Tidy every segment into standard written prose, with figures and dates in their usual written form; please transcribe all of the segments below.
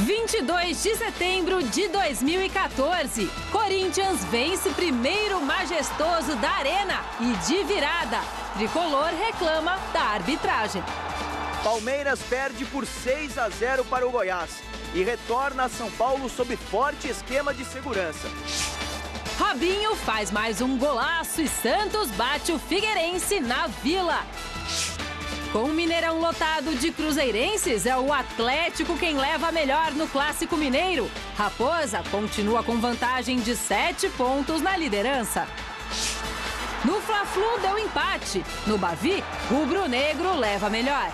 22 de setembro de 2014, Corinthians vence o primeiro majestoso da Arena e de virada, Tricolor reclama da arbitragem. Palmeiras perde por 6-0 para o Goiás e retorna a São Paulo sob forte esquema de segurança. Robinho faz mais um golaço e Santos bate o Figueirense na Vila. Com o Mineirão lotado de cruzeirenses, é o Atlético quem leva a melhor no Clássico Mineiro. Raposa continua com vantagem de 7 pontos na liderança. No Fla-Flu deu empate. No Bavi, rubro-negro leva a melhor.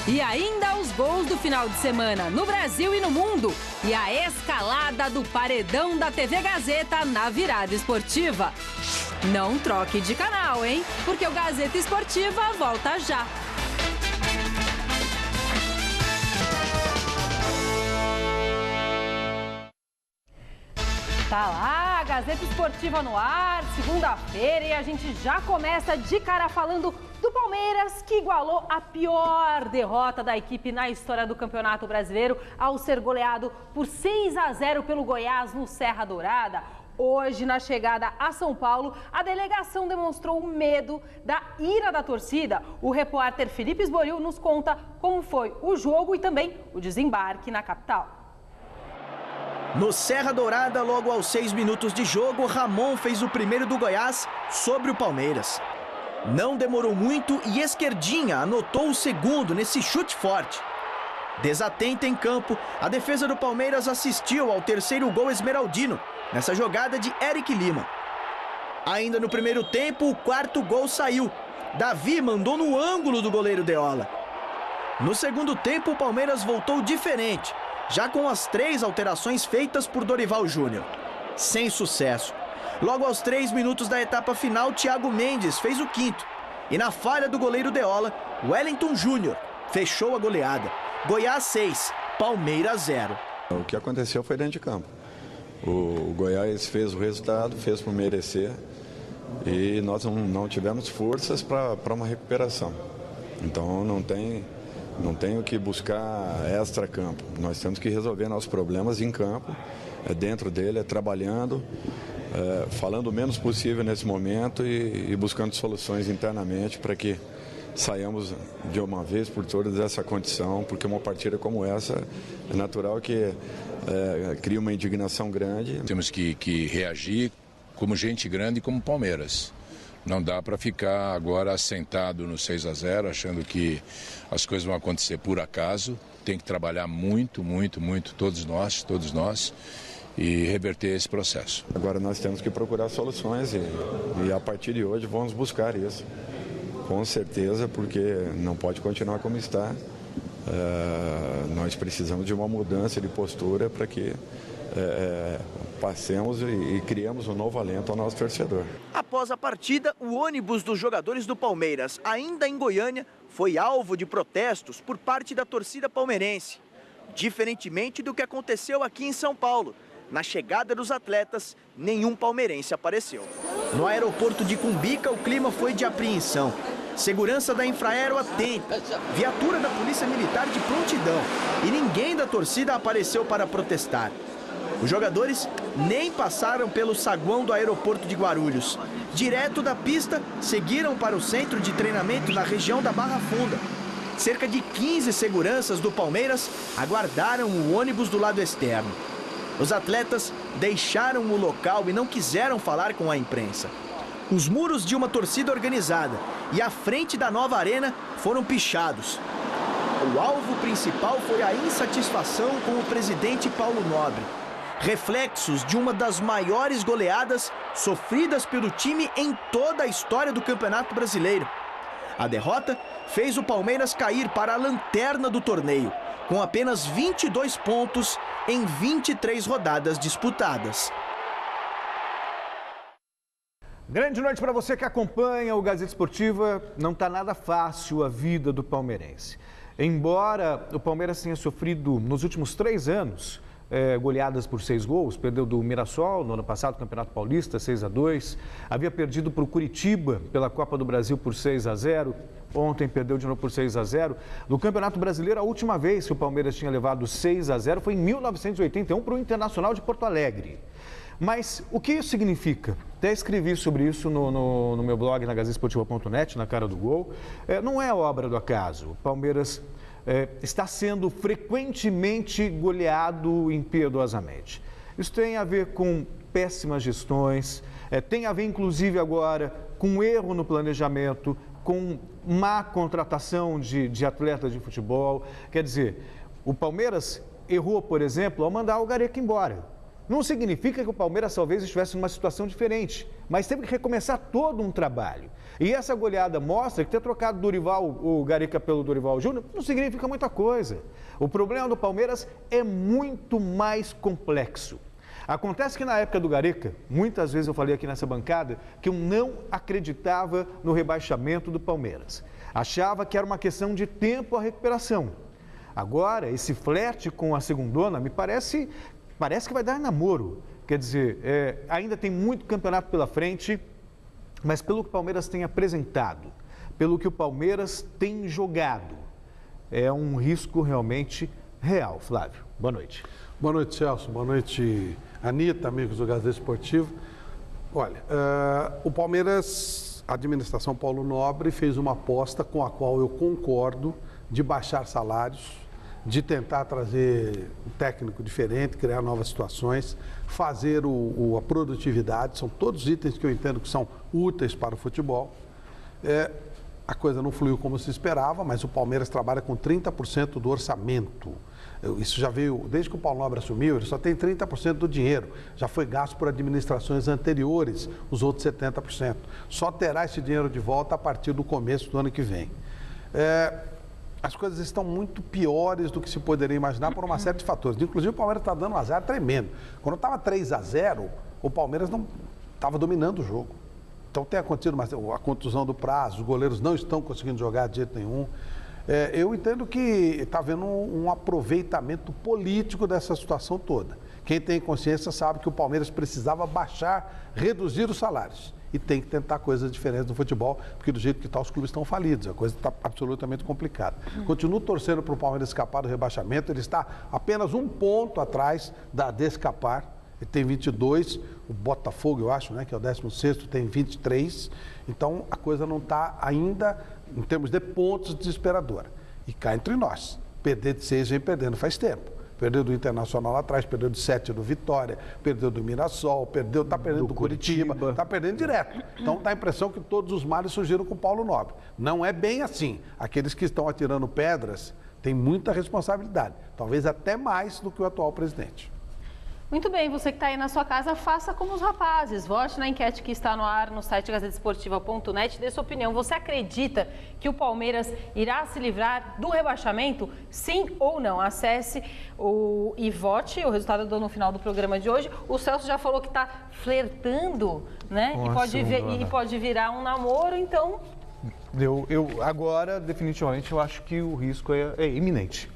E ainda os gols do final de semana no Brasil e no mundo. E a escalada do paredão da TV Gazeta na virada esportiva. Não troque de canal, hein? Porque o Gazeta Esportiva volta já. Tá lá, a Gazeta Esportiva no ar, segunda-feira, e a gente já começa de cara falando do Palmeiras, que igualou a pior derrota da equipe na história do Campeonato Brasileiro ao ser goleado por 6-0 pelo Goiás no Serra Dourada. Hoje, na chegada a São Paulo, a delegação demonstrou medo da ira da torcida. O repórter Felipe Esboril nos conta como foi o jogo e também o desembarque na capital. No Serra Dourada, logo aos 6 minutos de jogo, Ramon fez o primeiro do Goiás sobre o Palmeiras. Não demorou muito e Esquerdinha anotou o segundo nesse chute forte. Desatenta em campo, a defesa do Palmeiras assistiu ao terceiro gol esmeraldino, nessa jogada de Eric Lima. Ainda no primeiro tempo, o quarto gol saiu. Davi mandou no ângulo do goleiro Deola. No segundo tempo, o Palmeiras voltou diferente, já com as 3 alterações feitas por Dorival Júnior. Sem sucesso. Logo aos 3 minutos da etapa final, Thiago Mendes fez o quinto. E na falha do goleiro Deola, Wellington Júnior fechou a goleada. Goiás 6, Palmeiras 0. O que aconteceu foi dentro de campo. O Goiás fez o resultado, fez por merecer. E nós não tivemos forças para uma recuperação. Então não tem o que buscar extra-campo. Nós temos que resolver nossos problemas em campo, dentro dele, trabalhando, falando o menos possível nesse momento e buscando soluções internamente para que saiamos de uma vez por todas dessa condição, porque uma partida como essa é natural que cria uma indignação grande. Temos que reagir como gente grande e como Palmeiras. Não dá para ficar agora assentado no 6-0, achando que as coisas vão acontecer por acaso. Tem que trabalhar muito, muito, muito, todos nós, e reverter esse processo. Agora nós temos que procurar soluções e a partir de hoje vamos buscar isso. Com certeza, porque não pode continuar como está. Nós precisamos de uma mudança de postura para que passemos e criemos um novo alento ao nosso torcedor. Após a partida, o ônibus dos jogadores do Palmeiras, ainda em Goiânia, foi alvo de protestos por parte da torcida palmeirense. Diferentemente do que aconteceu aqui em São Paulo. Na chegada dos atletas, nenhum palmeirense apareceu. No aeroporto de Cumbica, o clima foi de apreensão. Segurança da Infraero atenta, viatura da Polícia Militar de prontidão. E ninguém da torcida apareceu para protestar. Os jogadores nem passaram pelo saguão do aeroporto de Guarulhos. Direto da pista, seguiram para o centro de treinamento na região da Barra Funda. Cerca de 15 seguranças do Palmeiras aguardaram o ônibus do lado externo. Os atletas deixaram o local e não quiseram falar com a imprensa. Os muros de uma torcida organizada e a frente da nova arena foram pichados. O alvo principal foi a insatisfação com o presidente Paulo Nobre. Reflexos de uma das maiores goleadas sofridas pelo time em toda a história do Campeonato Brasileiro. A derrota fez o Palmeiras cair para a lanterna do torneio, com apenas 22 pontos em 23 rodadas disputadas. Grande noite para você que acompanha o Gazeta Esportiva. Não está nada fácil a vida do palmeirense. Embora o Palmeiras tenha sofrido nos últimos 3 anos goleadas por 6 gols. Perdeu do Mirassol no ano passado, Campeonato Paulista, 6-2. Havia perdido para o Curitiba pela Copa do Brasil por 6-0. Ontem perdeu de novo por 6-0. No Campeonato Brasileiro, a última vez que o Palmeiras tinha levado 6-0 foi em 1981 para o Internacional de Porto Alegre. Mas o que isso significa? Até escrevi sobre isso no meu blog, na gazetesportiva.net, na Cara do Gol. Não é obra do acaso. O Palmeiras está sendo frequentemente goleado impiedosamente. Isso tem a ver com péssimas gestões, tem a ver, inclusive, agora com erro no planejamento, com má contratação de atletas de futebol. Quer dizer, o Palmeiras errou, por exemplo, ao mandar o Gareca embora. Não significa que o Palmeiras talvez estivesse numa situação diferente, mas teve que recomeçar todo um trabalho. E essa goleada mostra que ter trocado o Gareca pelo Dorival Júnior não significa muita coisa. O problema do Palmeiras é muito mais complexo. Acontece que na época do Gareca, muitas vezes eu falei aqui nessa bancada, que eu não acreditava no rebaixamento do Palmeiras. Achava que era uma questão de tempo a recuperação. Agora, esse flerte com a segundona me parece que vai dar namoro. Quer dizer, ainda tem muito campeonato pela frente, mas pelo que o Palmeiras tem apresentado, pelo que o Palmeiras tem jogado, é um risco realmente real. Flávio, boa noite. Boa noite, Celso. Boa noite, Anitta, amigos do Gazeta Esportivo. Olha, o Palmeiras, a administração Paulo Nobre, fez uma aposta com a qual eu concordo, de baixar salários, de tentar trazer um técnico diferente, criar novas situações, fazer a produtividade. São todos itens que eu entendo que são úteis para o futebol. A coisa não fluiu como se esperava, mas o Palmeiras trabalha com 30% do orçamento. Isso já veio, desde que o Paulo Nobre assumiu, ele só tem 30% do dinheiro. Já foi gasto por administrações anteriores, os outros 70%. Só terá esse dinheiro de volta a partir do começo do ano que vem. As coisas estão muito piores do que se poderia imaginar por uma série de fatores. Inclusive, o Palmeiras está dando um azar tremendo. Quando estava 3-0, o Palmeiras não estava dominando o jogo. Então, tem acontecido a contusão do prazo, os goleiros não estão conseguindo jogar de jeito nenhum. Eu entendo que está havendo um aproveitamento político dessa situação toda. Quem tem consciência sabe que o Palmeiras precisava reduzir os salários. E tem que tentar coisas diferentes no futebol, porque do jeito que está, os clubes estão falidos. A coisa está absolutamente complicada. Continuo torcendo para o Palmeiras escapar do rebaixamento. Ele está apenas um ponto atrás de escapar. Ele tem 22, o Botafogo, eu acho, né, que é o 16º, tem 23. Então, a coisa não está ainda, em termos de pontos, desesperadora. E cá entre nós, perder de 6 vem perdendo faz tempo. Perdeu do Internacional lá atrás, perdeu de 7 do Vitória, perdeu do Mirassol, está perdendo do Curitiba, está perdendo direto. Então dá a impressão que todos os males surgiram com o Paulo Nobre. Não é bem assim. Aqueles que estão atirando pedras têm muita responsabilidade, talvez até mais do que o atual presidente. Muito bem, você que está aí na sua casa, faça como os rapazes. Vote na enquete que está no ar no site gazetesportiva.net. Dê sua opinião. Você acredita que o Palmeiras irá se livrar do rebaixamento? Sim ou não? Acesse e vote. O resultado eu dou no final do programa de hoje. O Celso já falou que está flertando, né? E pode virar um namoro, então... Agora, definitivamente, eu acho que o risco é iminente.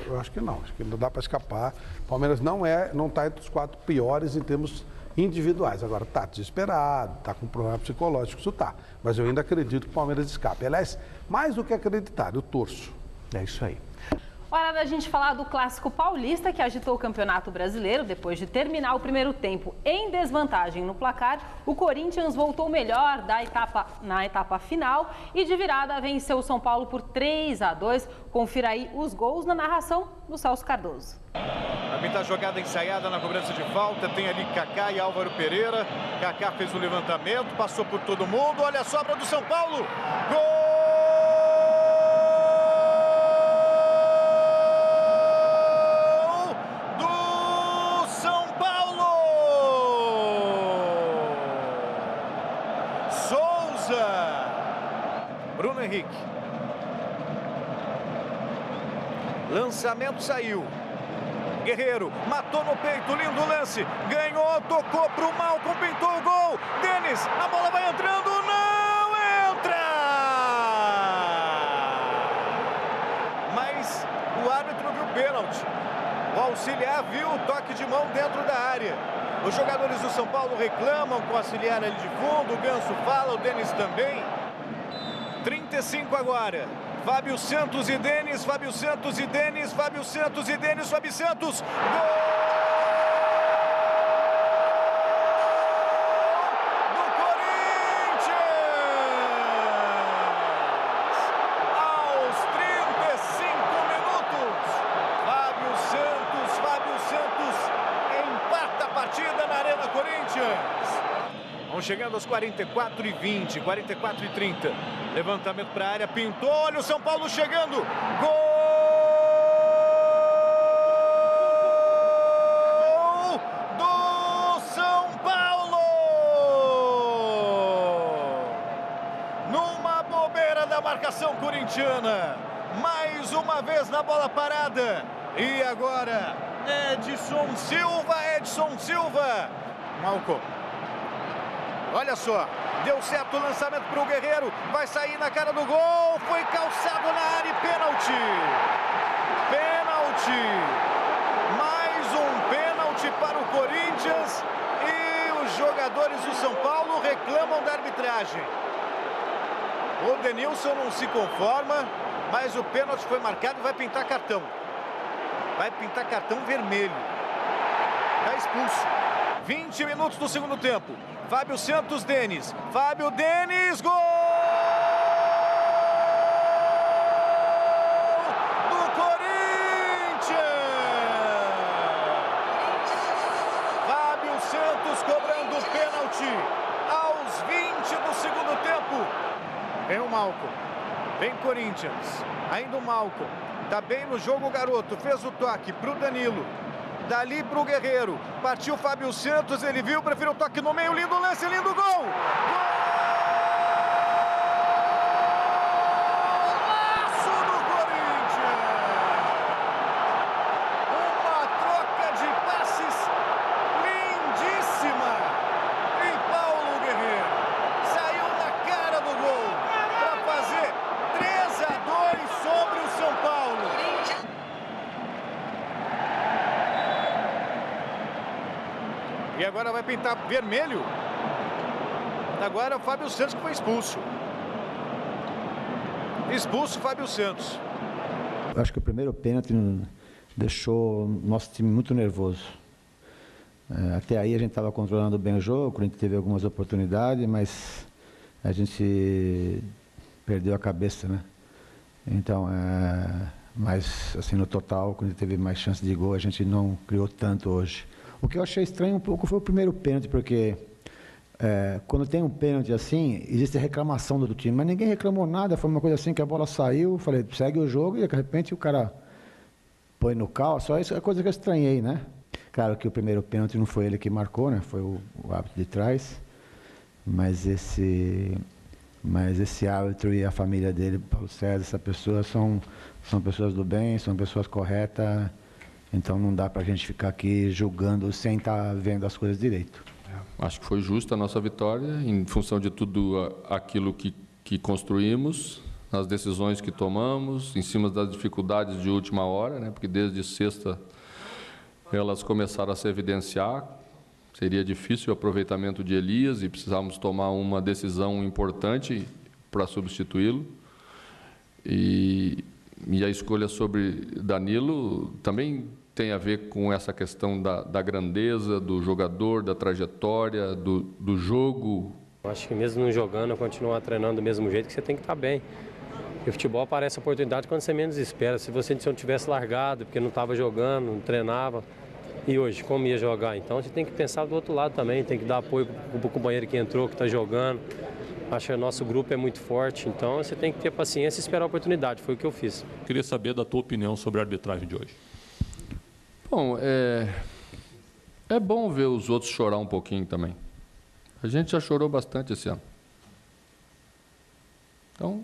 Eu acho que não dá para escapar. O Palmeiras não está entre os 4 piores em termos individuais. Agora, está desesperado, está com problema psicológico, isso está. Mas eu ainda acredito que o Palmeiras escape. Aliás, mais do que acreditar, eu torço. É isso aí. Hora da gente falar do Clássico Paulista, que agitou o Campeonato Brasileiro. Depois de terminar o primeiro tempo em desvantagem no placar, o Corinthians voltou melhor na etapa final e de virada venceu o São Paulo por 3-2. Confira aí os gols na narração do Celso Cardoso. A jogada ensaiada na cobrança de falta, tem ali Kaká e Álvaro Pereira. Kaká fez o levantamento, passou por todo mundo, olha a sobra do São Paulo. Gol! Bruno Henrique. Lançamento saiu. Guerreiro matou no peito, lindo lance. Ganhou, tocou pro Malcom, pintou o gol. Denis, a bola vai entrando, não entra! Mas o árbitro viu pênalti. O auxiliar viu o toque de mão dentro da área. Os jogadores do São Paulo reclamam com o auxiliar ali de fundo. O Ganso fala, o Denis também. 35 agora. Fábio Santos e Denis, Fábio Santos e Denis, Fábio Santos e Denis, Fábio Santos. Gol! Vão chegando aos 44 e 20, 44 e 30. Levantamento para a área, pintou, olha o São Paulo chegando. Gol do São Paulo! Numa bobeira da marcação corintiana. Mais uma vez na bola parada. E agora, Edson Silva. Malcom. Olha só, deu certo o lançamento para o Guerreiro, vai sair na cara do gol, foi calçado na área e pênalti. Pênalti. Mais um pênalti para o Corinthians e os jogadores do São Paulo reclamam da arbitragem. O Denilson não se conforma, mas o pênalti foi marcado e vai pintar cartão. Vai pintar cartão vermelho. Está expulso. 20 minutos do segundo tempo. Fábio Santos, Denis. Fábio, Denis, gol! Do Corinthians! Fábio Santos cobrando o pênalti aos 20 do segundo tempo. Vem o Malcom. Vem Corinthians. Ainda o Malcom. Tá bem no jogo o garoto. Fez o toque pro Danilo. Dali para o Guerreiro, partiu Fábio Santos, ele viu, preferiu o toque no meio, lindo lance, lindo gol! Golaço do Corinthians! Uma troca de passes lindíssima! E Paulo Guerreiro saiu na cara do gol para fazer 3-2 sobre o São Paulo. E agora vai pintar vermelho. Agora o Fábio Santos que foi expulso. Expulso o Fábio Santos. Acho que o primeiro pênalti deixou o nosso time muito nervoso. Até aí a gente estava controlando bem o jogo, a gente teve algumas oportunidades, mas a gente perdeu a cabeça, né? Então, mas assim, no total, quando teve mais chance de gol, a gente não criou tanto hoje. O que eu achei estranho um pouco foi o primeiro pênalti, porque quando tem um pênalti assim, existe reclamação do time, mas ninguém reclamou nada, foi uma coisa assim que a bola saiu, falei, segue o jogo e de repente o cara põe no cal, só isso é a coisa que eu estranhei, né? Claro que o primeiro pênalti não foi ele que marcou, né? Foi o árbitro de trás, mas esse árbitro e a família dele, Paulo César, essa pessoa são pessoas do bem, são pessoas corretas. Então não dá para a gente ficar aqui julgando sem estar vendo as coisas direito. Acho que foi justa a nossa vitória, em função de tudo aquilo que construímos, as decisões que tomamos, em cima das dificuldades de última hora, né? Porque desde sexta elas começaram a se evidenciar. Seria difícil o aproveitamento de Elias e precisávamos tomar uma decisão importante para substituí-lo. E a escolha sobre Danilo também tem a ver com essa questão da grandeza do jogador, da trajetória, do jogo. Acho que mesmo não jogando, continuar treinando do mesmo jeito, que você tem que estar bem. E o futebol aparece a oportunidade quando você menos espera. Se você não tivesse largado, porque não estava jogando, não treinava, e hoje, como ia jogar? Então, você tem que pensar do outro lado também, tem que dar apoio para o companheiro que entrou, que está jogando. Acho que o nosso grupo é muito forte, então você tem que ter paciência e esperar a oportunidade, foi o que eu fiz. Queria saber da tua opinião sobre a arbitragem de hoje. Bom, é bom ver os outros chorar um pouquinho também. A gente já chorou bastante esse ano. Então,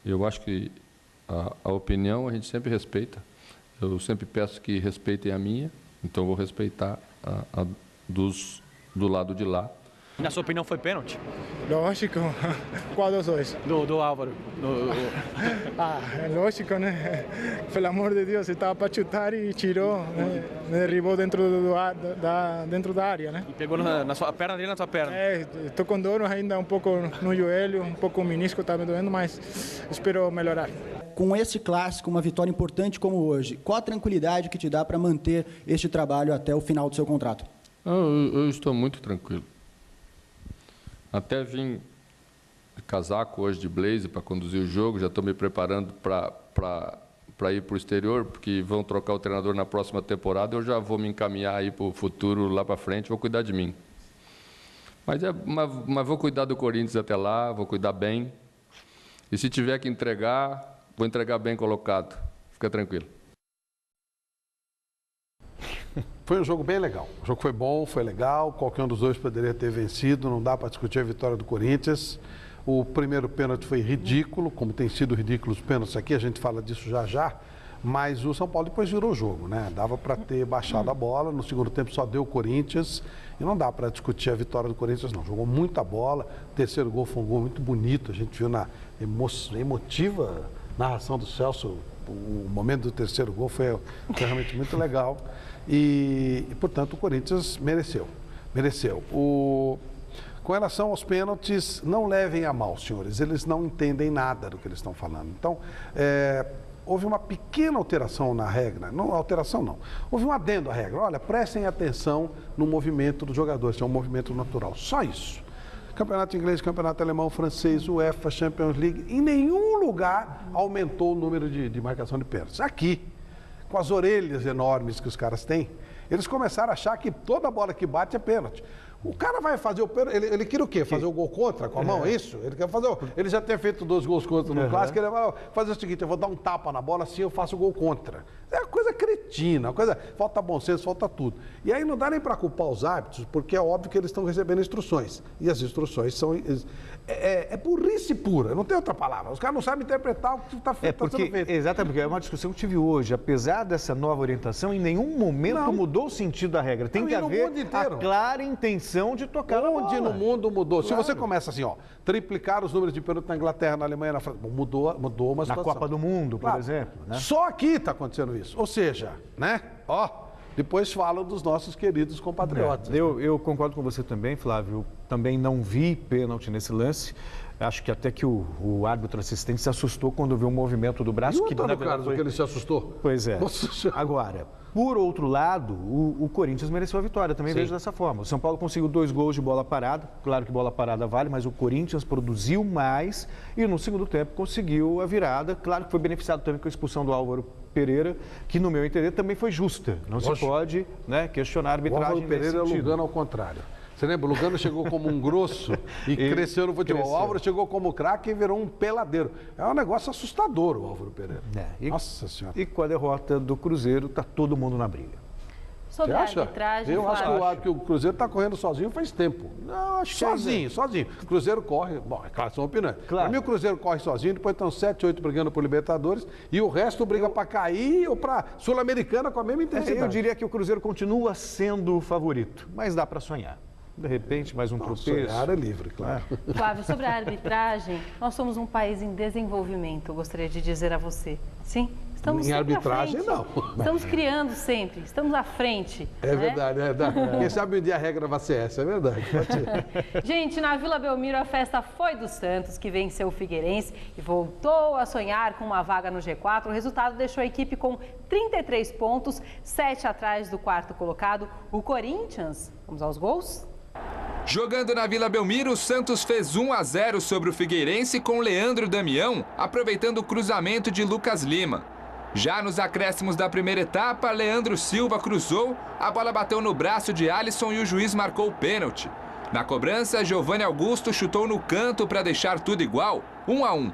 eu acho que a opinião a gente sempre respeita. Eu sempre peço que respeitem a minha, então eu vou respeitar do lado de lá. Na sua opinião, foi pênalti? Lógico. Qual dos dois? Do Álvaro. É lógico, né? Pelo amor de Deus, estava para chutar e tirou, né? Me derribou dentro da área, né? E pegou na sua perna dele, na sua perna. Estou com dor ainda um pouco no joelho, um pouco o menisco está me doendo, mas espero melhorar. Com esse clássico, uma vitória importante como hoje, qual a tranquilidade que te dá para manter este trabalho até o final do seu contrato? Eu estou muito tranquilo. Até vim de casaco hoje de blazer para conduzir o jogo, já estou me preparando para ir para o exterior, porque vão trocar o treinador na próxima temporada, eu já vou me encaminhar aí para o futuro, lá para frente, vou cuidar de mim. Mas vou cuidar do Corinthians até lá, vou cuidar bem. E se tiver que entregar, vou entregar bem colocado. Fica tranquilo. Foi um jogo bem legal. O jogo foi bom, foi legal. Qualquer um dos dois poderia ter vencido. Não dá para discutir a vitória do Corinthians. O primeiro pênalti foi ridículo, como tem sido ridículo os pênaltis aqui. A gente fala disso já. Mas o São Paulo depois virou o jogo, né? Dava para ter baixado a bola. No segundo tempo só deu o Corinthians. E não dá para discutir a vitória do Corinthians, não. Jogou muita bola. O terceiro gol foi um gol muito bonito. A gente viu na emotiva narração do Celso. O momento do terceiro gol foi realmente muito legal. E, portanto, o Corinthians mereceu. Com relação aos pênaltis, não levem a mal, senhores. Eles não entendem nada do que eles estão falando. Então, houve uma pequena alteração na regra. Não, alteração não. Houve um adendo à regra. Olha, prestem atenção no movimento dos jogadores. É um movimento natural. Só isso. Campeonato inglês, campeonato alemão, francês, UEFA, Champions League. Em nenhum lugar aumentou o número de marcação de pênaltis. Aqui, com as orelhas enormes que os caras têm, eles começaram a achar que toda bola que bate é pênalti. O cara vai fazer o pênalti, ele quer o quê? Fazer o gol contra com a mão, é isso? Ele quer fazer ele já tem feito 2 gols contra no clássico, ele vai fazer o seguinte, eu vou dar um tapa na bola, assim eu faço o gol contra. É uma coisa cretina, falta bom senso, falta tudo. E aí não dá nem para culpar os árbitros, porque é óbvio que eles estão recebendo instruções. E as instruções são... É burrice pura, não tem outra palavra. Os caras não sabem interpretar o que está sendo feito. Exatamente, porque é uma discussão que tive hoje. Apesar dessa nova orientação, em nenhum momento mudou o sentido da regra. Tem que haver a clara intenção de tocar na bola. Onde no mundo mudou? Claro. Se você começa assim, triplicar os números de pênalti na Inglaterra, na Alemanha, na França, mudou uma situação. Na Copa do Mundo, por exemplo. Né? Só aqui está acontecendo isso. Ou seja, né? Depois falam dos nossos queridos compatriotas. Eu concordo com você também, Flávio. Também não vi pênalti nesse lance. Acho que até que o árbitro assistente se assustou quando viu o movimento do braço. E o Antônio Carlos, que ele se assustou? Pois é. Agora, por outro lado, o Corinthians mereceu a vitória. Também vejo dessa forma. O São Paulo conseguiu 2 gols de bola parada. Claro que bola parada vale, mas o Corinthians produziu mais e no segundo tempo conseguiu a virada. Claro que foi beneficiado também com a expulsão do Álvaro Pereira, que no meu entender também foi justa. Não se pode questionar a arbitragem. O Álvaro Pereira é Lugano ao contrário. Você lembra? O Lugano chegou como um grosso e cresceu no futebol. O Álvaro chegou como craque e virou um peladeiro. É um negócio assustador o Álvaro Pereira. Nossa Senhora. E com a derrota do Cruzeiro, está todo mundo na briga. Sobre a arbitragem, eu acho que o Cruzeiro está correndo sozinho faz tempo. Não, acho que sozinho. O Cruzeiro corre, bom, é claro, são opiniões. Claro. Para mim o Cruzeiro corre sozinho, depois estão 7, 8 brigando por Libertadores e o resto briga para cair ou para Sul-Americana com a mesma intensidade. Eu diria que o Cruzeiro continua sendo o favorito, mas dá para sonhar. De repente, mais um tropeço. Sonhar é livre, claro. Flávio, sobre a arbitragem, nós somos um país em desenvolvimento, eu gostaria de dizer a você. Sim? Estamos em arbitragem, não. Estamos criando sempre, estamos à frente. É verdade, é verdade. Quem sabe um dia a regra vai ser essa, é verdade. Gente, na Vila Belmiro a festa foi do Santos, que venceu o Figueirense e voltou a sonhar com uma vaga no G4. O resultado deixou a equipe com 33 pontos, 7 atrás do 4º colocado, o Corinthians. Vamos aos gols? Jogando na Vila Belmiro, o Santos fez 1-0 sobre o Figueirense com Leandro Damião, aproveitando o cruzamento de Lucas Lima. Já nos acréscimos da primeira etapa, Leandro Silva cruzou, a bola bateu no braço de Alisson e o juiz marcou o pênalti. Na cobrança, Giovanni Augusto chutou no canto para deixar tudo igual, 1-1.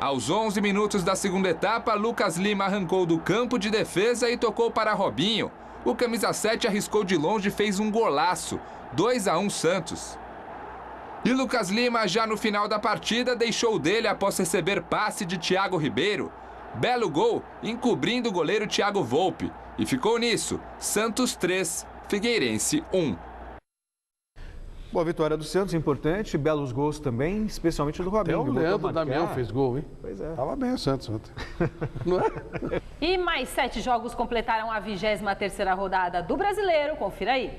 Aos 11 minutos da segunda etapa, Lucas Lima arrancou do campo de defesa e tocou para Robinho. O camisa 7 arriscou de longe e fez um golaço, 2-1 Santos. E Lucas Lima, já no final da partida, deixou dele após receber passe de Thiago Ribeiro. Belo gol, encobrindo o goleiro Thiago Volpe. E ficou nisso, Santos 3, Figueirense 1. Boa vitória do Santos, importante, belos gols também, especialmente do Robinho. Até o Leandro Damião fez gol, hein? Pois é. Tava bem o Santos ontem. Não é? E mais 7 jogos completaram a 23ª rodada do Brasileiro. Confira aí.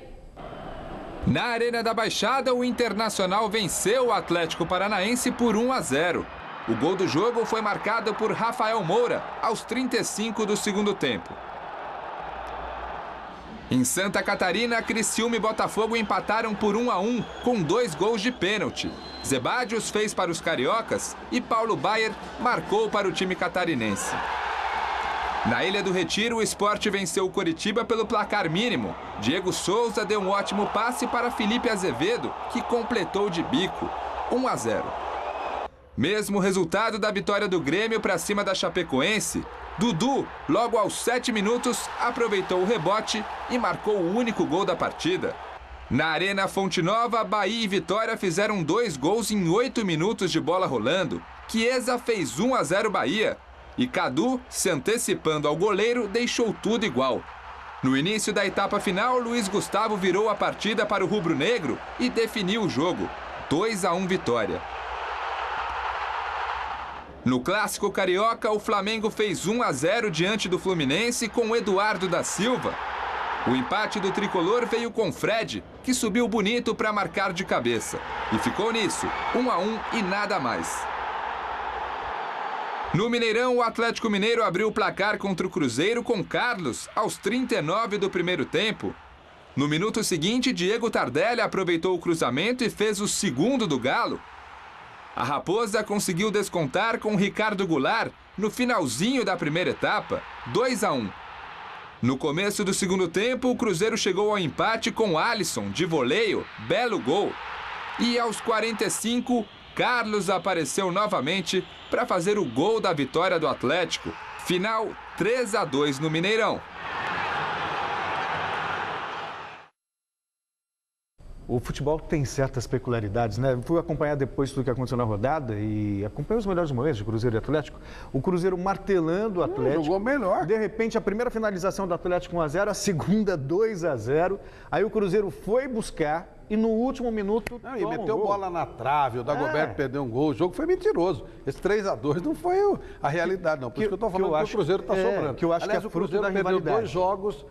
Na Arena da Baixada, o Internacional venceu o Atlético Paranaense por 1-0. O gol do jogo foi marcado por Rafael Moura, aos 35 do segundo tempo. Em Santa Catarina, Criciúma e Botafogo empataram por 1-1, com 2 gols de pênalti. Zebadios fez para os cariocas e Paulo Baier marcou para o time catarinense. Na Ilha do Retiro, o Sport venceu o Coritiba pelo placar mínimo. Diego Souza deu um ótimo passe para Felipe Azevedo, que completou de bico, 1-0. Mesmo resultado da vitória do Grêmio para cima da Chapecoense, Dudu, logo aos 7 minutos, aproveitou o rebote e marcou o único gol da partida. Na Arena Fonte Nova, Bahia e Vitória fizeram 2 gols em 8 minutos de bola rolando. Chiesa fez 1-0 Bahia. E Cadu, se antecipando ao goleiro, deixou tudo igual. No início da etapa final, Luiz Gustavo virou a partida para o rubro-negro e definiu o jogo. 2-1 Vitória. No Clássico Carioca, o Flamengo fez 1-0 diante do Fluminense com Eduardo da Silva. O empate do tricolor veio com Fred, que subiu bonito para marcar de cabeça. E ficou nisso, 1-1 e nada mais. No Mineirão, o Atlético Mineiro abriu o placar contra o Cruzeiro com Carlos aos 39 do primeiro tempo. No minuto seguinte, Diego Tardelli aproveitou o cruzamento e fez o segundo do Galo. A Raposa conseguiu descontar com Ricardo Goulart no finalzinho da primeira etapa, 2-1. No começo do segundo tempo, o Cruzeiro chegou ao empate com Alisson, de voleio, belo gol. E aos 45, Carlos apareceu novamente para fazer o gol da vitória do Atlético. Final 3-2 no Mineirão. O futebol tem certas peculiaridades, né? Fui acompanhar depois tudo que aconteceu na rodada e acompanhei os melhores momentos de Cruzeiro e Atlético. O Cruzeiro martelando o Atlético. Jogou melhor. De repente, a primeira finalização do Atlético 1-0, a segunda 2-0. Aí o Cruzeiro foi buscar e no último minuto... Não, e meteu bola na trave, o Dagoberto perdeu um gol. O jogo foi mentiroso. Esse 3-2 não foi a realidade, não. Por isso que eu estou falando que o Cruzeiro está sobrando. Que eu acho Aliás, que é o Cruzeiro perdeu 2 jogos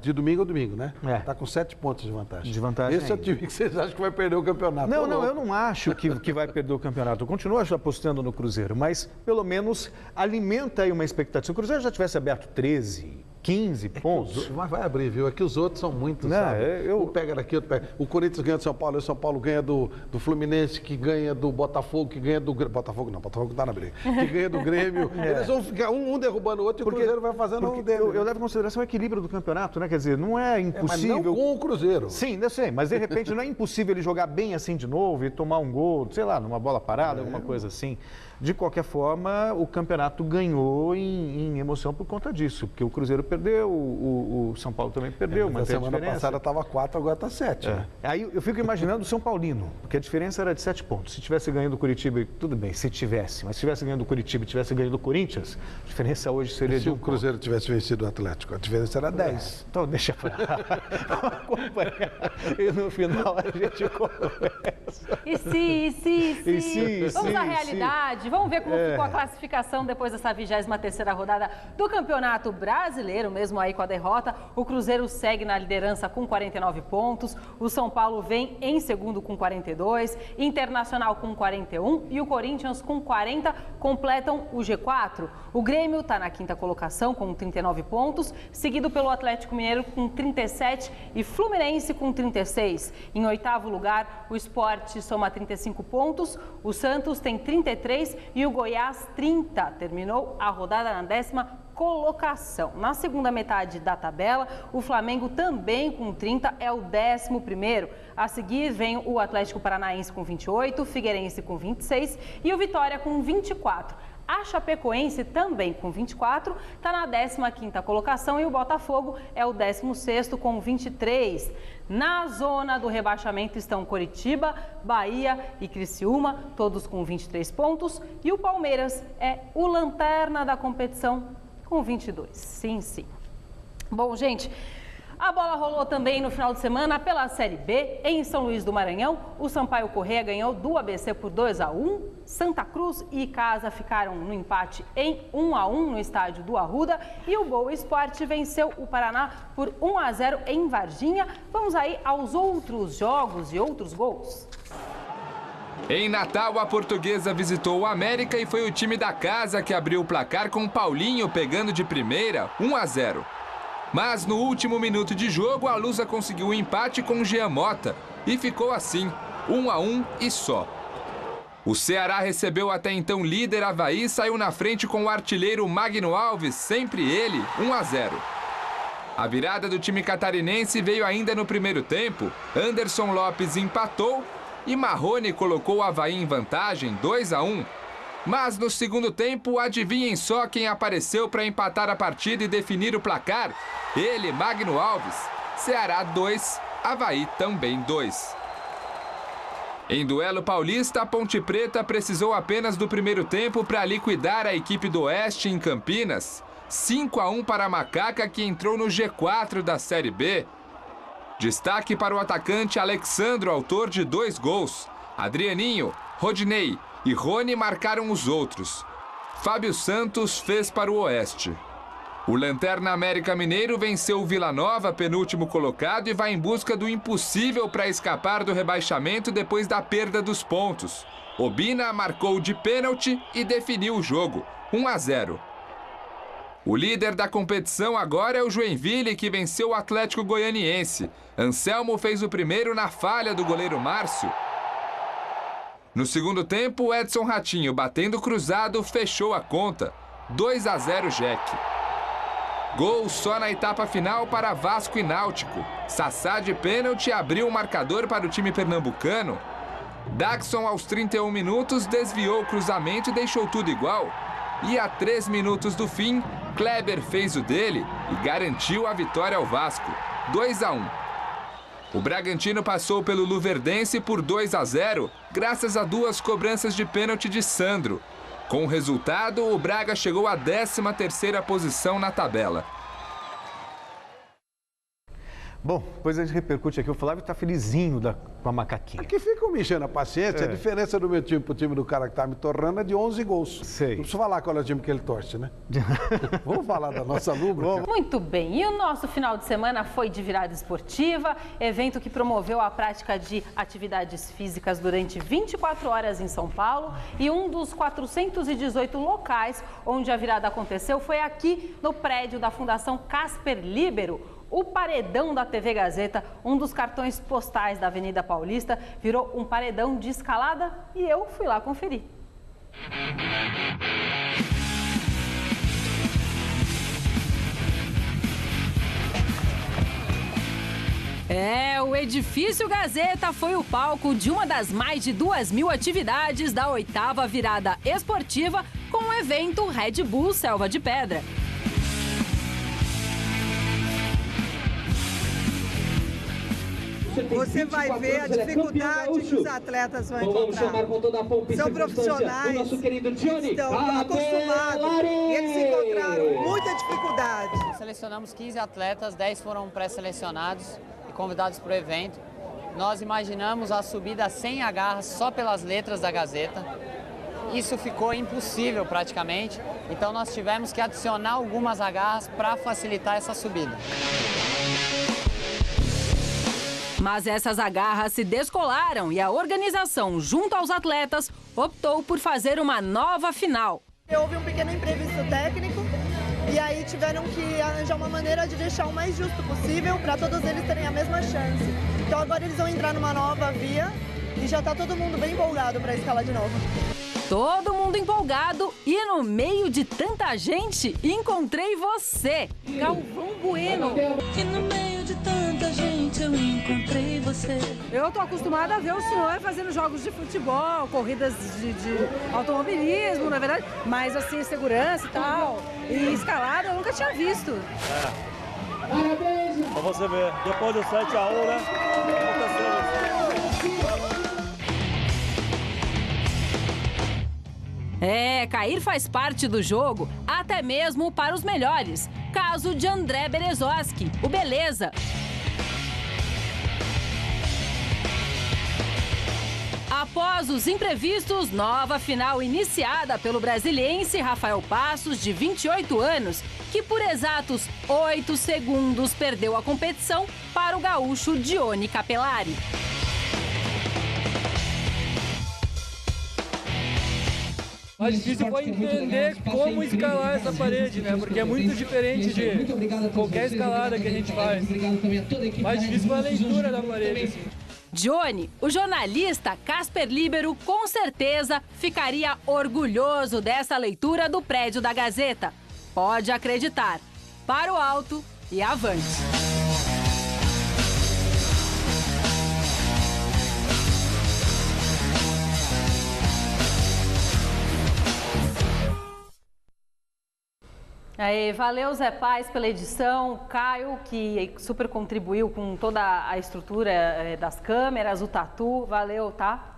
de domingo a domingo, né? Está com 7 pontos de vantagem. Esse é o time que vocês acham que vai perder o campeonato. Não, eu não acho que vai perder o campeonato. Eu continuo apostando no Cruzeiro, mas pelo menos alimenta aí uma expectativa. Se o Cruzeiro já tivesse aberto 13, 15 pontos... Mas vai abrir, viu? É que os outros são muitos, sabe? Um pega daqui, outro pega... O Corinthians ganha do São Paulo, o São Paulo ganha do Fluminense, que ganha do Botafogo, que ganha do... Botafogo não tá na briga. Que ganha do Grêmio. Eles vão ficar um derrubando o outro e o Cruzeiro vai fazendo um dele. Eu levo em consideração o equilíbrio do campeonato, né? Quer dizer, não é impossível... Mas não com o Cruzeiro. Sim, eu sei, mas de repente não é impossível ele jogar bem assim de novo e tomar um gol, sei lá, numa bola parada, alguma coisa assim. De qualquer forma, o campeonato ganhou em emoção por conta disso, porque o Cruzeiro perdeu, o São Paulo também perdeu, mas a semana passada estava 4, agora está 7. Né? Aí eu fico imaginando o São Paulino, porque a diferença era de 7 pontos. Se tivesse ganho do Curitiba, tudo bem, se tivesse, mas se tivesse ganho do Curitiba e tivesse ganho do Corinthians, a diferença hoje seria de 1 ponto. Se o Cruzeiro tivesse vencido o Atlético, a diferença era 10. Então deixa pra lá. E no final a gente conversa. E se? Vamos à realidade. Vamos ver como ficou a classificação depois dessa 23ª rodada do Campeonato Brasileiro, mesmo aí com a derrota. O Cruzeiro segue na liderança com 49 pontos, o São Paulo vem em segundo com 42, Internacional com 41 e o Corinthians com 40 completam o G4. O Grêmio está na 5ª colocação com 39 pontos, seguido pelo Atlético Mineiro com 37 e Fluminense com 36. Em 8º lugar, o Sport soma 35 pontos, o Santos tem 33 e o Goiás 30. Terminou a rodada na 10ª colocação. Na segunda metade da tabela, o Flamengo também com 30 é o 11º. A seguir vem o Atlético Paranaense com 28, o Figueirense com 26 e o Vitória com 24. A Chapecoense, também com 24, está na 15ª colocação e o Botafogo é o 16º com 23. Na zona do rebaixamento estão Coritiba, Bahia e Criciúma, todos com 23 pontos. E o Palmeiras é o lanterna da competição com 22. Sim. Bom, gente, A bola rolou também no final de semana pela Série B. Em São Luís do Maranhão, o Sampaio Corrêa ganhou do ABC por 2-1. Santa Cruz e Casa ficaram no empate em 1-1 no estádio do Arruda. E o Boa Esporte venceu o Paraná por 1-0 em Varginha. Vamos aí aos outros jogos e outros gols. Em Natal, a Portuguesa visitou o América e foi o time da casa que abriu o placar com Paulinho pegando de primeira 1-0. Mas no último minuto de jogo, a Lusa conseguiu um empate com Jean Mota e ficou assim, 1-1 e só. O Ceará recebeu até então líder Avaí e saiu na frente com o artilheiro Magno Alves, sempre ele, 1-0. A virada do time catarinense veio ainda no primeiro tempo. Anderson Lopes empatou e Marrone colocou o Avaí em vantagem, 2-1. Mas no segundo tempo, adivinhem só quem apareceu para empatar a partida e definir o placar? Ele, Magno Alves. Ceará 2, Avaí também 2. Em duelo paulista, a Ponte Preta precisou apenas do primeiro tempo para liquidar a equipe do Oeste em Campinas. 5-1 para a Macaca, que entrou no G4 da Série B. Destaque para o atacante Alexandro, autor de 2 gols. Adrianinho, Rodinei e Rony marcaram os outros. Fábio Santos fez para o Oeste. O Lanterna América Mineiro venceu o Vila Nova, penúltimo colocado, e vai em busca do impossível para escapar do rebaixamento depois da perda dos pontos. Obina marcou de pênalti e definiu o jogo, 1-0. O líder da competição agora é o Joinville, que venceu o Atlético Goianiense. Anselmo fez o primeiro na falha do goleiro Márcio. No segundo tempo, Edson Ratinho, batendo cruzado, fechou a conta. 2-0 Jack. Gol só na etapa final para Vasco e Náutico. Sassá de pênalti abriu o marcador para o time pernambucano. Daxon, aos 31 minutos, desviou o cruzamento e deixou tudo igual. E a 3 minutos do fim, Kleber fez o dele e garantiu a vitória ao Vasco. 2-1. O Bragantino passou pelo Luverdense por 2-0, graças a 2 cobranças de pênalti de Sandro. Com o resultado, o Braga chegou à 13ª posição na tabela. Bom, depois a gente repercute aqui. O Flávio está felizinho com a macaquinha. Aqui fica me enchendo a paciência. A diferença do meu time pro time do cara que tá me torrando é de 11 gols. Sei. Não preciso falar qual é o time que ele torce, né? Vamos falar da nossa Lubra? Muito bem. E o nosso final de semana foi de virada esportiva, evento que promoveu a prática de atividades físicas durante 24 horas em São Paulo. E um dos 418 locais onde a virada aconteceu foi aqui no prédio da Fundação Casper Libero. O paredão da TV Gazeta, um dos cartões postais da Avenida Paulista, virou um paredão de escalada e eu fui lá conferir. O edifício Gazeta foi o palco de uma das mais de 2.000 atividades da 8ª virada esportiva com o evento Red Bull Selva de Pedra. Você vai ver a dificuldade que os atletas vão encontrar. São profissionais, estão acostumados e eles encontraram muita dificuldade. Selecionamos 15 atletas, 10 foram pré-selecionados e convidados para o evento. Nós imaginamos a subida sem agarras só pelas letras da Gazeta. Isso ficou impossível praticamente, então nós tivemos que adicionar algumas agarras para facilitar essa subida. Mas essas agarras se descolaram e a organização, junto aos atletas, optou por fazer uma nova final. Houve um pequeno imprevisto técnico e aí tiveram que arranjar uma maneira de deixar o mais justo possível para todos eles terem a mesma chance. Então agora eles vão entrar numa nova via e já está todo mundo bem empolgado para escalar de novo. Todo mundo empolgado e no meio de tanta gente, encontrei você, Galvão Bueno. E no meio de tanta gente eu encontrei você. Eu tô acostumada a ver o senhor fazendo jogos de futebol, corridas de automobilismo, na verdade, mas assim, segurança e tal. E escalada eu nunca tinha visto. Parabéns! Pra você ver, depois do 7-1, né? Cair faz parte do jogo, até mesmo para os melhores. Caso de André Berezovski, o Beleza. Após os imprevistos, nova final iniciada pelo brasiliense Rafael Passos, de 28 anos, que por exatos 8 segundos perdeu a competição para o gaúcho Dione Capelari. Mais difícil foi entender como escalar essa parede, né? Porque é muito diferente de qualquer escalada que a gente faz. Mais difícil foi a leitura da parede, assim. Dione, o jornalista Casper Libero, com certeza ficaria orgulhoso dessa leitura do prédio da Gazeta. Pode acreditar. Para o alto e avante. Aí, valeu, Zé Paz, pela edição, Caio, que super contribuiu com toda a estrutura das câmeras, o Tatu, valeu, tá?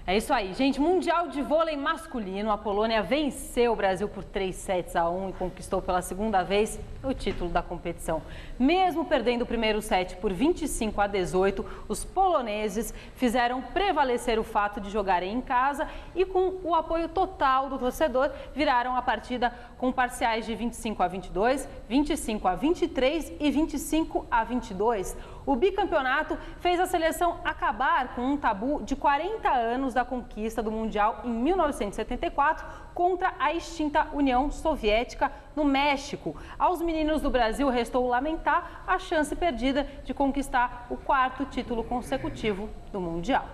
É isso aí, gente. Mundial de vôlei masculino, a Polônia venceu o Brasil por 3-1 e conquistou pela segunda vez o título da competição. Mesmo perdendo o primeiro set por 25-18, os poloneses fizeram prevalecer o fato de jogarem em casa e, com o apoio total do torcedor, viraram a partida com parciais de 25-22, 25-23 e 25-22. O bicampeonato fez a seleção acabar com um tabu de 40 anos da conquista do Mundial em 1974 contra a extinta União Soviética no México. Aos meninos do Brasil restou lamentar a chance perdida de conquistar o 4º título consecutivo do Mundial.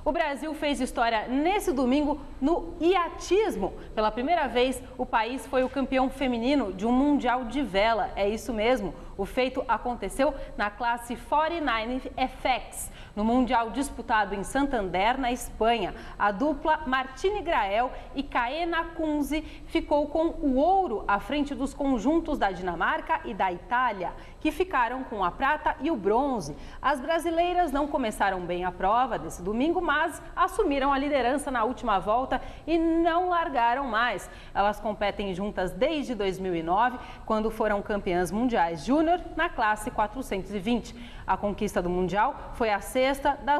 O Brasil fez história nesse domingo no iatismo. Pela primeira vez, o país foi o campeão feminino de um mundial de vela. É isso mesmo. O feito aconteceu na classe 49FX, no mundial disputado em Santander, na Espanha. A dupla Martine Grael e Kaena Kunze ficou com o ouro à frente dos conjuntos da Dinamarca e da Itália, que ficaram com a prata e o bronze. As brasileiras não começaram bem a prova desse domingo, mas assumiram a liderança na última volta e não largaram mais. Elas competem juntas desde 2009, quando foram campeãs mundiais júnior na classe 420. A conquista do Mundial foi a sexta da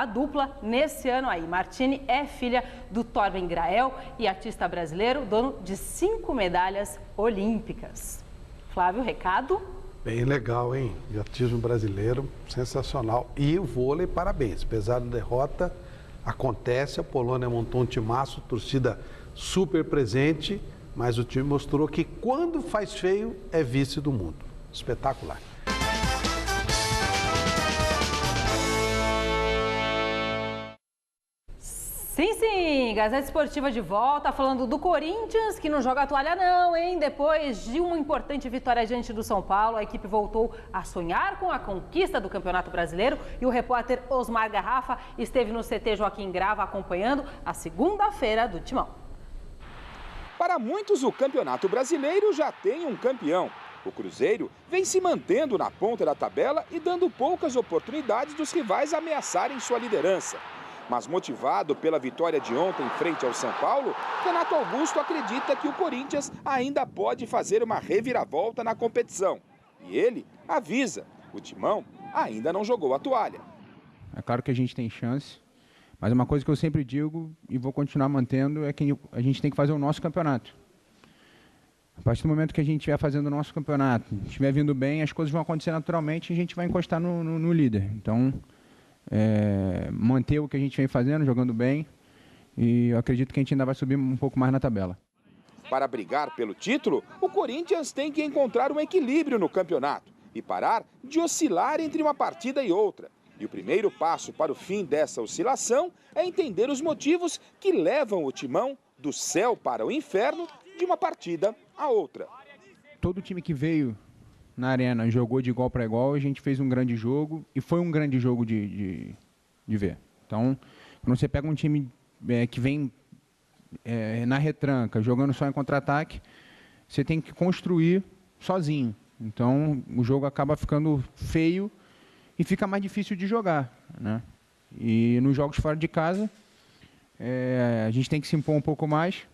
dupla nesse ano aí. Martine é filha do Torben Grael e artista brasileiro, dono de 5 medalhas olímpicas. Flávio, recado? Bem legal, hein? Iatismo brasileiro, sensacional. E o vôlei, parabéns. Apesar da derrota, acontece, a Polônia montou um timaço, torcida super presente, mas o time mostrou que quando faz feio, é vice do mundo. Espetacular. Sim, sim, Gazeta Esportiva de volta, falando do Corinthians, que não joga a toalha não, hein? Depois de uma importante vitória diante do São Paulo, a equipe voltou a sonhar com a conquista do Campeonato Brasileiro e o repórter Osmar Garrafa esteve no CT Joaquim Grava acompanhando a segunda-feira do Timão. Para muitos, o Campeonato Brasileiro já tem um campeão. O Cruzeiro vem se mantendo na ponta da tabela e dando poucas oportunidades dos rivais ameaçarem sua liderança. Mas motivado pela vitória de ontem frente ao São Paulo, Renato Augusto acredita que o Corinthians ainda pode fazer uma reviravolta na competição. E ele avisa, o Timão ainda não jogou a toalha. É claro que a gente tem chance, mas uma coisa que eu sempre digo e vou continuar mantendo é que a gente tem que fazer o nosso campeonato. A partir do momento que a gente estiver fazendo o nosso campeonato, estiver vindo bem, as coisas vão acontecer naturalmente e a gente vai encostar no líder. Então, manter o que a gente vem fazendo, jogando bem, e eu acredito que a gente ainda vai subir um pouco mais na tabela. Para brigar pelo título, o Corinthians tem que encontrar um equilíbrio no campeonato e parar de oscilar entre uma partida e outra. E o primeiro passo para o fim dessa oscilação é entender os motivos que levam o Timão do céu para o inferno de uma partida a outra. Todo time que veio na arena jogou de igual para igual, a gente fez um grande jogo e foi um grande jogo de ver. Então, quando você pega um time que vem na retranca, jogando só em contra-ataque, você tem que construir sozinho. Então, o jogo acaba ficando feio e fica mais difícil de jogar, né? E nos jogos fora de casa, A gente tem que se impor um pouco mais.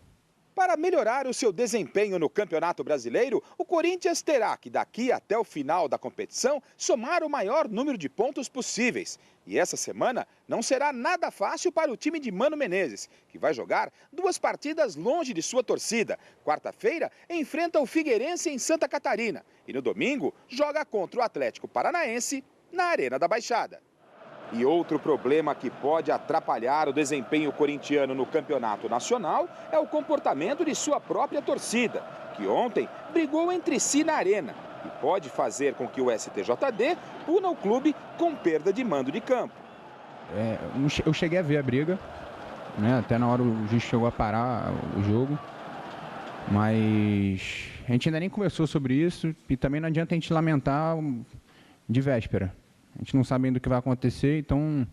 Para melhorar o seu desempenho no Campeonato Brasileiro, o Corinthians terá que, daqui até o final da competição, somar o maior número de pontos possíveis. E essa semana não será nada fácil para o time de Mano Menezes, que vai jogar 2 partidas longe de sua torcida. Quarta-feira, enfrenta o Figueirense em Santa Catarina e no domingo joga contra o Atlético Paranaense na Arena da Baixada. E outro problema que pode atrapalhar o desempenho corintiano no campeonato nacional é o comportamento de sua própria torcida, que ontem brigou entre si na arena e pode fazer com que o STJD puna o clube com perda de mando de campo. Eu cheguei a ver a briga, né? Até na hora o juiz chegou a parar o jogo, mas a gente ainda nem conversou sobre isso e também não adianta a gente lamentar de véspera. A gente não sabe ainda o que vai acontecer, então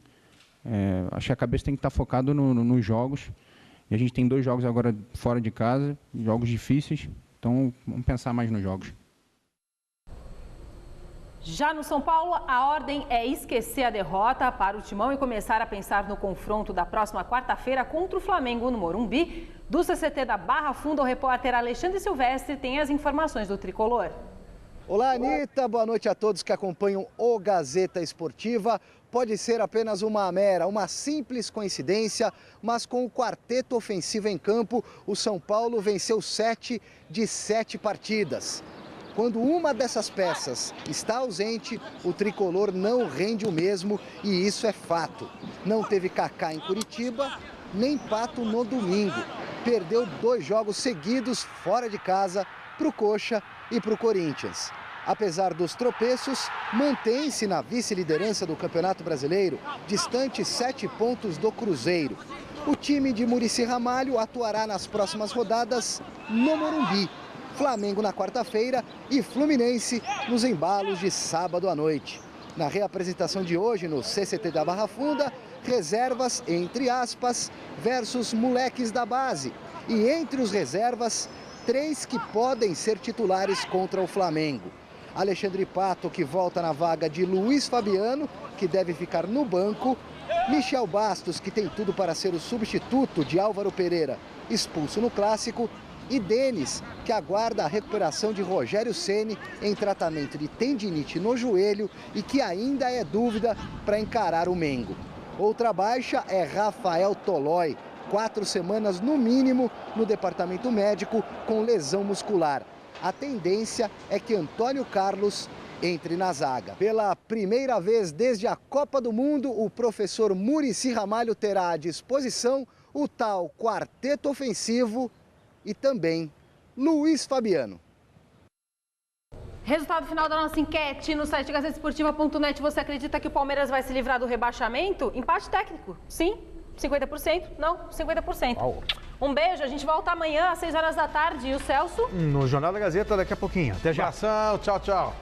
acho que a cabeça tem que estar focada nos jogos. E a gente tem 2 jogos agora fora de casa, jogos difíceis, então vamos pensar mais nos jogos. Já no São Paulo, a ordem é esquecer a derrota para o Timão e começar a pensar no confronto da próxima quarta-feira contra o Flamengo no Morumbi. Do CCT da Barra Funda, o repórter Alexandre Silvestre tem as informações do Tricolor. Olá, Anitta. Boa noite a todos que acompanham o Gazeta Esportiva. Pode ser apenas uma simples coincidência, mas com o quarteto ofensivo em campo, o São Paulo venceu 7 de 7 partidas. Quando uma dessas peças está ausente, o Tricolor não rende o mesmo e isso é fato. Não teve Kaká em Curitiba, nem Pato no domingo. Perdeu 2 jogos seguidos fora de casa para o Coxa e para o Corinthians. Apesar dos tropeços, mantém-se na vice-liderança do Campeonato Brasileiro, distante 7 pontos do Cruzeiro. O time de Muricy Ramalho atuará nas próximas rodadas no Morumbi. Flamengo na quarta-feira e Fluminense nos embalos de sábado à noite. Na reapresentação de hoje no CCT da Barra Funda, reservas, entre aspas, versus moleques da base. E entre os reservas, 3 que podem ser titulares contra o Flamengo. Alexandre Pato, que volta na vaga de Luiz Fabiano, que deve ficar no banco. Michel Bastos, que tem tudo para ser o substituto de Álvaro Pereira, expulso no Clássico. E Denis, que aguarda a recuperação de Rogério Ceni em tratamento de tendinite no joelho e que ainda é dúvida para encarar o Mengo. Outra baixa é Rafael Tolói, 4 semanas no mínimo no departamento médico com lesão muscular. A tendência é que Antônio Carlos entre na zaga. Pela primeira vez desde a Copa do Mundo, o professor Muricy Ramalho terá à disposição o tal quarteto ofensivo e também Luiz Fabiano. Resultado final da nossa enquete no site gazetesportiva.net. Você acredita que o Palmeiras vai se livrar do rebaixamento? Empate técnico, sim. 50%? Não, 50%. Uau. Um beijo, a gente volta amanhã às 6 horas da tarde. E o Celso? No Jornal da Gazeta daqui a pouquinho. Até já. Tchau, tchau.